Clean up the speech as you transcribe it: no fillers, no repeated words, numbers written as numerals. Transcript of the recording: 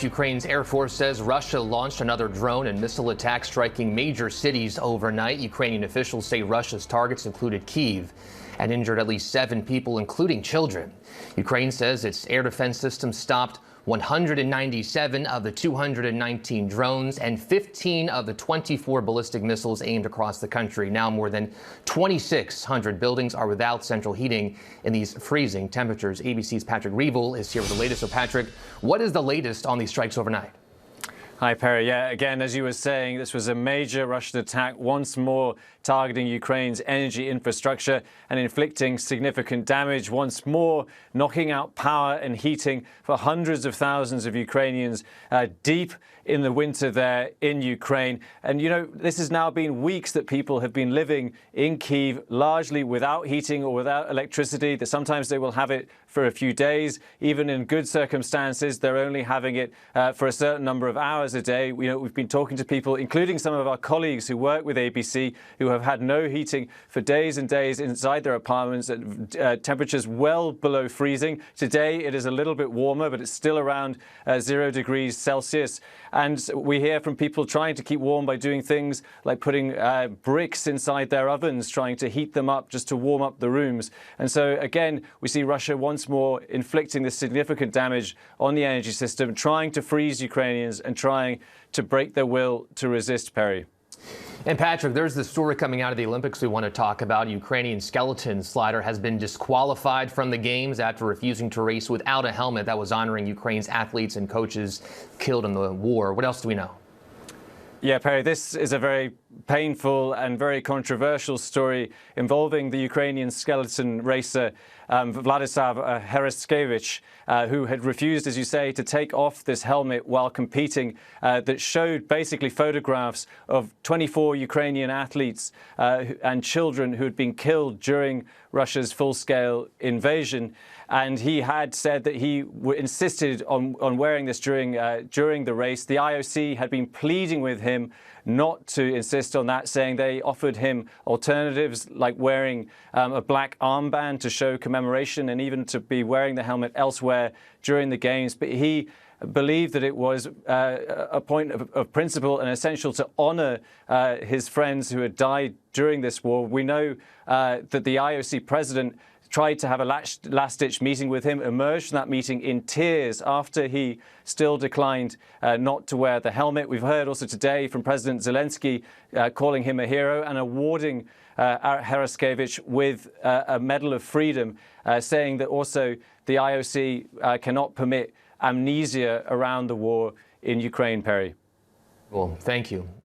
Ukraine's Air Force says Russia launched another drone and missile attack striking major cities overnight. Ukrainian officials say Russia's targets included Kyiv and injured at least 7 people, including children. Ukraine says its air defense system stopped 197 of the 219 drones and 15 of the 24 ballistic missiles aimed across the country. Now more than 2,600 buildings are without central heating in these freezing temperatures. ABC's Patrick Reevell is here with the latest. So Patrick, what is the latest on these strikes overnight? Hi, Perry. Yeah, again, as you were saying, this was a major Russian attack, once more targeting Ukraine's energy infrastructure and inflicting significant damage, once more knocking out power and heating for hundreds of thousands of Ukrainians deep in the winter there in Ukraine. And, you know, this has now been weeks that people have been living in Kyiv largely without heating or without electricity. That sometimes they will have it for a few days. Even in good circumstances, they're only having it for a certain number of hours a day. We've been talking to people, including some of our colleagues who work with ABC, who have had no heating for days and days inside their apartments at temperatures well below freezing. Today it is a little bit warmer, but it's still around 0 degrees Celsius. And we hear from people trying to keep warm by doing things like putting bricks inside their ovens, trying to heat them up just to warm up the rooms. And so again, we see Russia once more inflicting this significant damage on the energy system, trying to freeze Ukrainians and trying to break their will to resist, Perry. And Patrick, there's the story coming out of the Olympics we want to talk about. Ukrainian skeleton slider has been disqualified from the games after refusing to race without a helmet that was honoring Ukraine's athletes and coaches killed in the war. What else do we know? Yeah, Perry, this is a very painful and very controversial story involving the Ukrainian skeleton racer Vladislav Hereskevich, who had refused, as you say, to take off this helmet while competing, that showed basically photographs of 24 Ukrainian athletes and children who had been killed during Russia's full-scale invasion. And he had said that he insisted on wearing this during the race. The IOC had been pleading with him not to insist on that, saying they offered him alternatives like wearing a black armband to show commemoration and even to be wearing the helmet elsewhere during the games. But he believed that it was a point of principle and essential to honor his friends who had died during this war. We know that the IOC president tried to have a last-ditch meeting with him, emerged from that meeting in tears after he still declined not to wear the helmet. We've heard also today from President Zelensky calling him a hero and awarding Hereskevich with a Medal of Freedom, saying that also the IOC cannot permit amnesia around the war in Ukraine, Perry. Well, thank you.